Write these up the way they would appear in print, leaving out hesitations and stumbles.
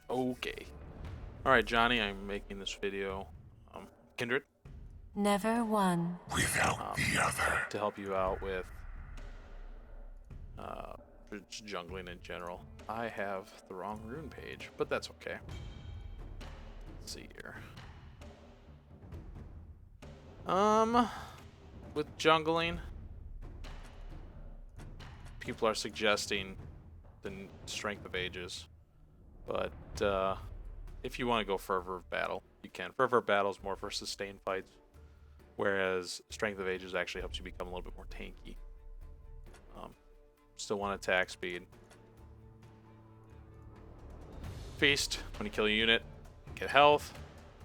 Okay. Alright, Johnny, I'm making this video, Kindred, Never one. Without the other. to help you out with uh, just jungling in general. I have the wrong rune page, but that's okay. Let's see here. With jungling, people are suggesting the Strength of Ages, but if you want to go Fervor of Battle, you can. Fervor of Battle is more for sustained fights, whereas Strength of Ages actually helps you become a little bit more tanky. Still want attack speed. Feast, when you kill a unit, get health,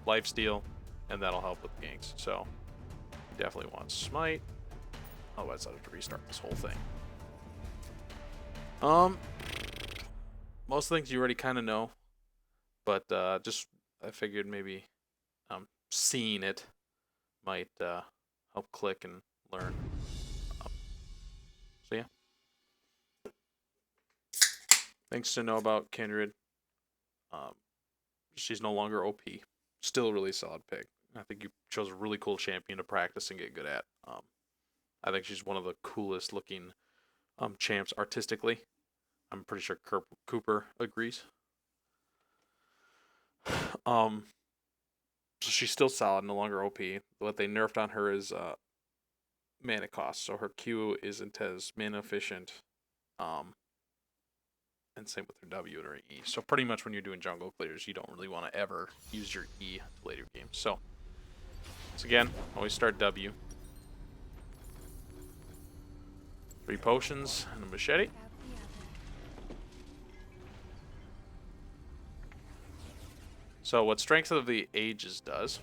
lifesteal, and that'll help with ganks. So, you definitely want Smite. Otherwise, I'll have to restart this whole thing. Most things you already kind of know, but just I figured maybe seeing it might help click and learn. So yeah, things to know about Kindred. She's no longer OP. Still a really solid pick. I think you chose a really cool champion to practice and get good at. I think she's one of the coolest looking champs artistically. I'm pretty sure Cooper agrees. So she's still solid, no longer OP. What they nerfed on her is mana cost. So her Q isn't as mana efficient. And same with her W and her E. So pretty much when you're doing jungle clears, you don't really want to ever use your E to later games. So again, always start W. 3 potions and a machete. So what Strength of the Ages does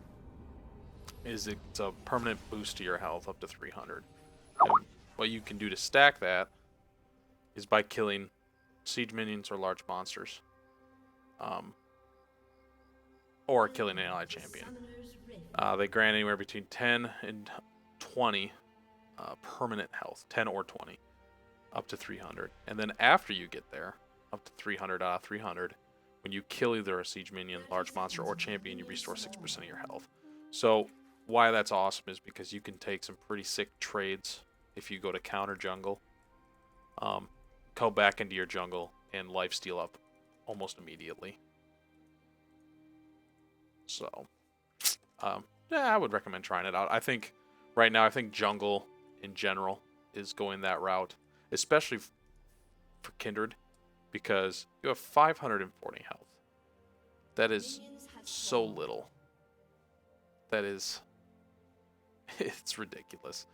is it's a permanent boost to your health up to 300. And what you can do to stack that is by killing siege minions or large monsters. Or killing an allied champion. They grant anywhere between 10 and 20 permanent health. 10 or 20. Up to 300. And then after you get there, up to 300 out of 300, when you kill either a siege minion, large monster, or champion, you restore 6% of your health. So why that's awesome is because you can take some pretty sick trades if you go to counter jungle. Go back into your jungle and lifesteal up almost immediately. So, yeah, I would recommend trying it out. I think right now, jungle in general is going that route, especially for Kindred, because you have 540 health. That is so little. That is, it's ridiculous.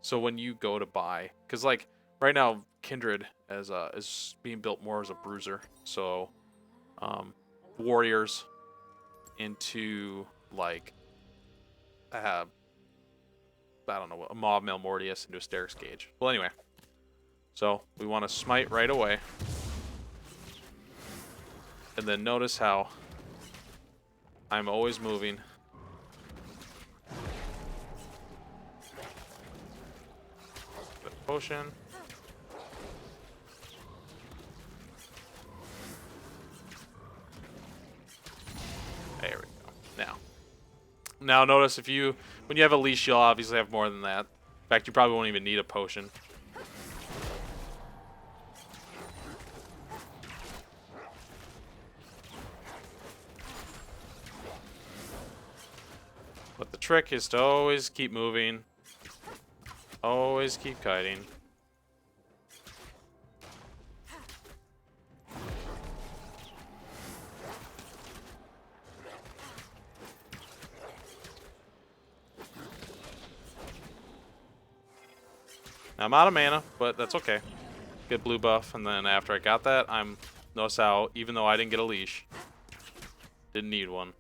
So when you go to buy, because like right now, Kindred is being built more as a bruiser. So, warriors into like I don't know, a Mob Malmortius into a Sterix Gauge. Well, anyway, so we want to smite right away, and then notice how I'm always moving. Potion. There we go. Now notice when you have a leash, you'll obviously have more than that. In fact, you probably won't even need a potion. But the trick is to always keep moving. Always keep kiting. Now, I'm out of mana, but that's okay. Get blue buff, and then after I got that, notice how, even though I didn't get a leash, didn't need one.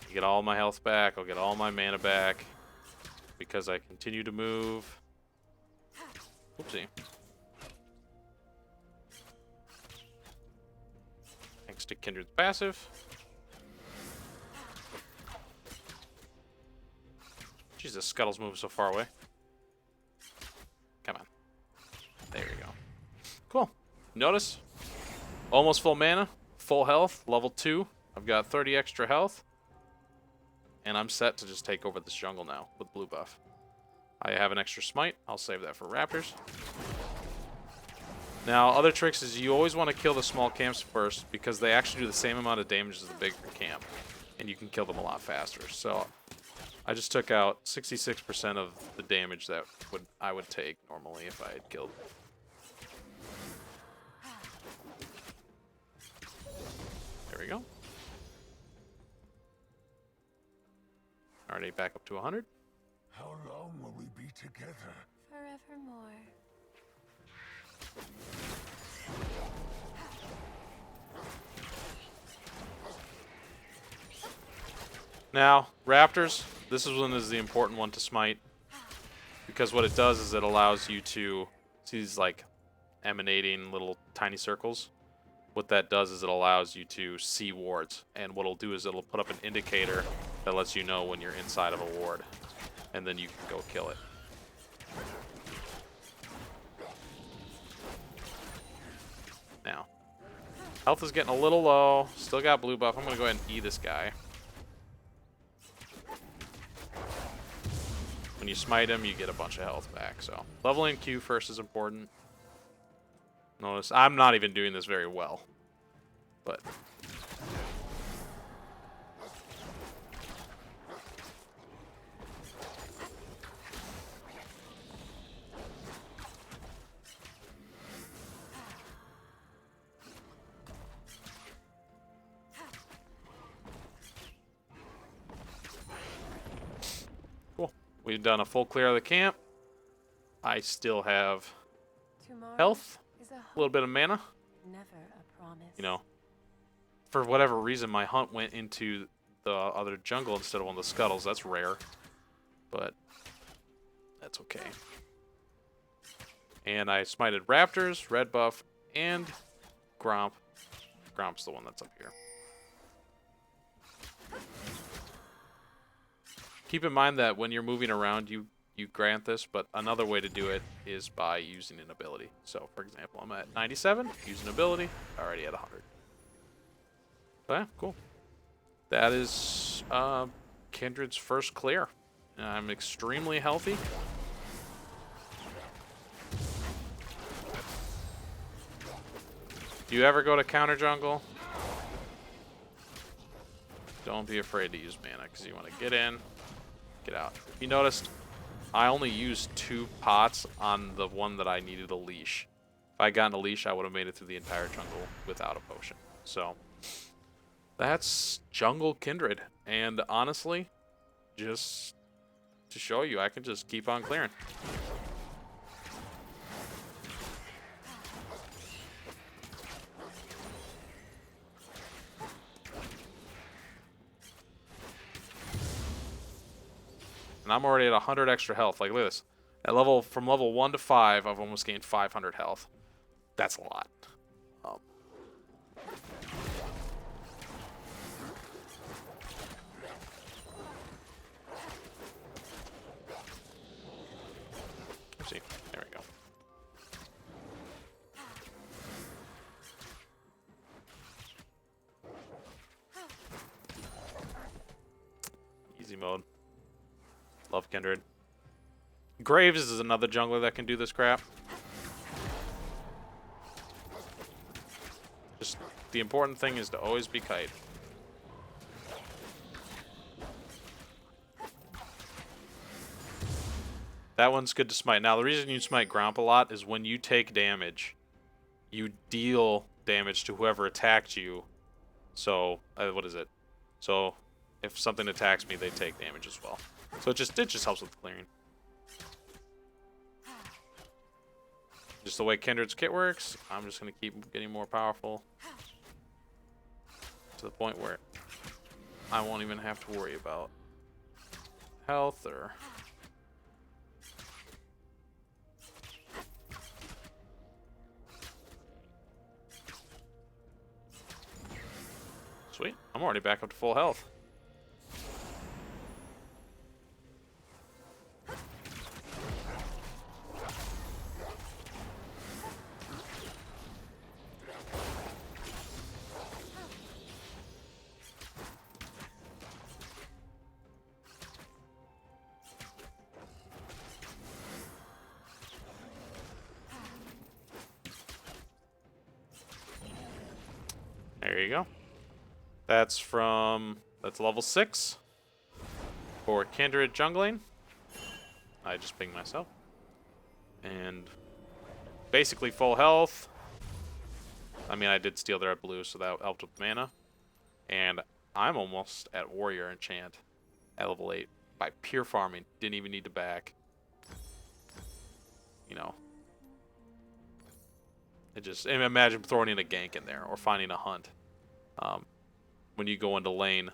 I get all my health back, I'll get all my mana back, because I continue to move. Oopsie. Thanks to Kindred's passive. Jesus, Scuttle's moving so far away. Come on. There we go. Cool. Notice, almost full mana, full health, level 2. I've got 30 extra health. And I'm set to just take over this jungle now with blue buff. I have an extra smite. I'll save that for raptors. Now, other tricks is you always want to kill the small camps first because they actually do the same amount of damage as the bigger camp. And you can kill them a lot faster. So I just took out 66% of the damage that I would take normally if I had killed. There we go. Already back up to 100. How long will we be together? Forevermore. Now, raptors, this is the important one to smite. Because what it does is it allows you to see these like emanating little tiny circles. What that does is it allows you to see wards. And what it'll do is it'll put up an indicator that lets you know when you're inside of a ward. And then you can go kill it. Now, health is getting a little low. Still got blue buff. I'm going to go ahead and E this guy. When you smite him, you get a bunch of health back. So leveling Q first is important. Notice I'm not even doing this very well. But cool. We've done a full clear of the camp. I still have Tomorrow health, is a a little bit of mana. never a promise. You know, for whatever reason, my hunt went into the other jungle instead of one of the scuttles. That's rare, but that's okay. And I smited raptors, red buff, and Gromp. Gromp's the one that's up here. Keep in mind that when you're moving around, you grant this, but another way to do it is by using an ability. So, for example, I'm at 97, use an ability, already at 100. But yeah, cool. That is Kindred's first clear. I'm extremely healthy. Do you ever go to counter jungle? Don't be afraid to use mana, because you want to get in, get out. You noticed I only used 2 pots on the one that I needed a leash. If I had gotten a leash, I would have made it through the entire jungle without a potion. So that's Jungle Kindred. And honestly, just to show you, I can just keep on clearing. And I'm already at 100 extra health. Like, look at this. From level 1 to 5, I've almost gained 500 health. That's a lot. Let's see. There we go. Easy mode. Love Kindred. Graves is another jungler that can do this crap. Just the important thing is to always be kite. That one's good to smite. Now, the reason you smite Gromp a lot is when you take damage, you deal damage to whoever attacked you. So, what is it? So, if something attacks me, they take damage as well. So it just helps with clearing. Just the way Kindred's kit works, I'm just going to keep getting more powerful. To the point where I won't even have to worry about health or... Sweet. I'm already back up to full health. There you go. That's level 6 for Kindred jungling. I just pinged myself. And basically full health. I mean, I did steal their blue, so that helped with mana. And I'm almost at warrior enchant at level 8 by pure farming. Didn't even need to back. You know. Imagine throwing in a gank in there or finding a hunt. When you go into lane.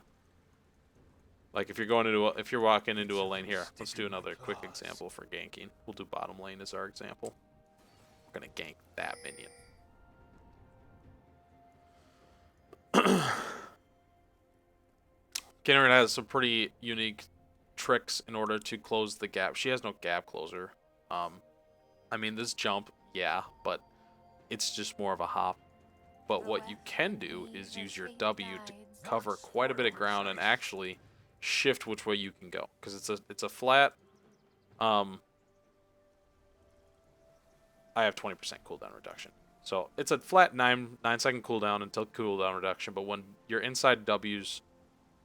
Like if you're walking into a lane here, let's do another quick example for ganking. We'll do bottom lane as our example. We're gonna gank that minion. Kindred has some pretty unique tricks in order to close the gap. She has no gap closer. I mean this jump, yeah, but it's just more of a hop. But what you can do is use your W to cover quite a bit of ground and actually shift which way you can go, because it's a flat. I have 20% cooldown reduction, so it's a flat 9-second cooldown until cooldown reduction. But when you're inside W's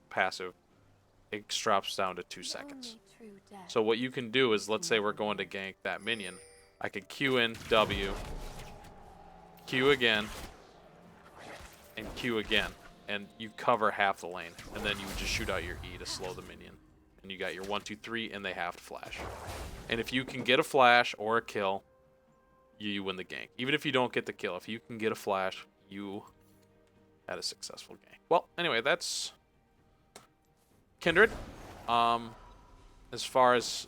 passive, it drops down to 2 seconds. So what you can do is, let's say we're going to gank that minion, I could Q in W, Q again, and Q again, and you cover half the lane, and then you would just shoot out your E to slow the minion, and you got your 1, 2, 3, and they have to flash. And if you can get a flash or a kill, you win the gank. Even if you don't get the kill, if you can get a flash, you had a successful gank. Well, anyway, that's Kindred. As far as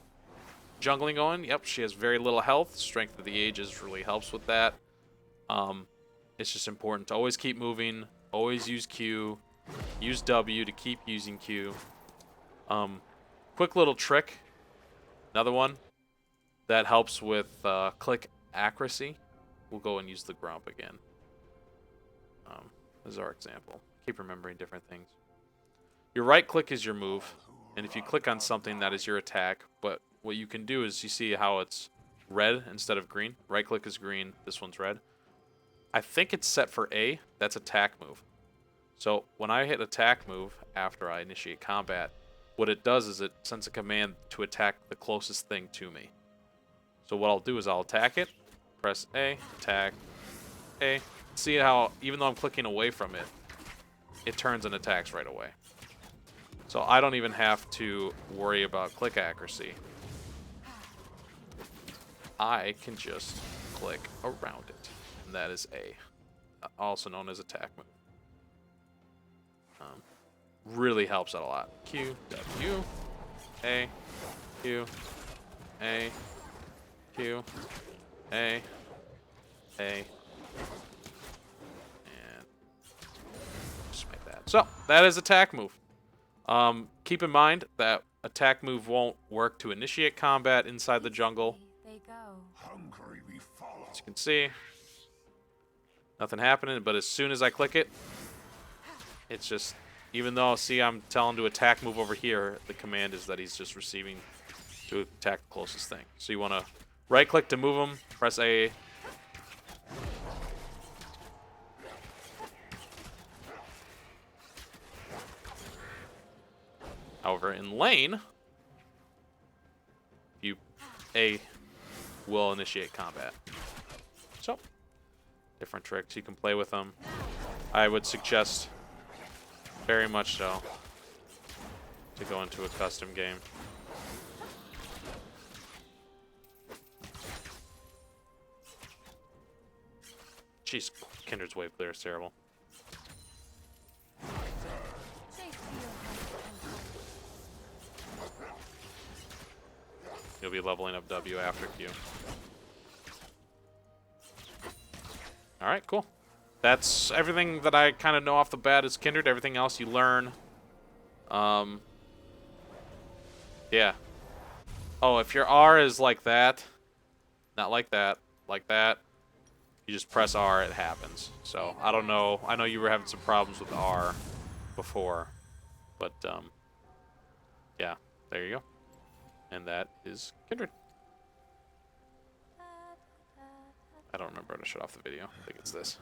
jungling going, yep, she has very little health. Strength of the Ages really helps with that. It's just important to always keep moving, always use Q, use W to keep using Q. Quick little trick, another one that helps with click accuracy. We'll go and use the Grump again. As our example. Keep remembering different things. Your right click is your move, and if you click on something, that is your attack. But what you can do is, you see how it's red instead of green? Right click is green, this one's red. I think it's set for A, that's attack move. So when I hit attack move after I initiate combat, what it does is it sends a command to attack the closest thing to me. So what I'll do is I'll attack it, press A, attack, A. See how even though I'm clicking away from it, it turns and attacks right away. So I don't even have to worry about click accuracy. I can just click around it. And that is A, also known as attack move. Really helps out a lot. Q, W, A, Q, A, Q, A, and just make that. So that is attack move. Keep in mind that attack move won't work to initiate combat inside the jungle. Hungry we follow. As you can see, nothing happening, but as soon as I click it, it's just, even though, see, I'm telling to attack move over here, the command is that he's just receiving to attack the closest thing. So you want to right click to move him, press A. However, in lane, you A will initiate combat. So, different tricks, you can play with them. I would suggest, very much so, to go into a custom game. Jeez, Kindred's wave clear is terrible. You'll be leveling up W after Q. Alright, cool. That's everything that I kind of know off the bat is Kindred. Everything else you learn. Yeah. Oh, if your R is like that, not like that, you just press R, it happens. So, I don't know. I know you were having some problems with R before. But, yeah, there you go. And that is Kindred. I don't remember how to shut off the video. I think it's this.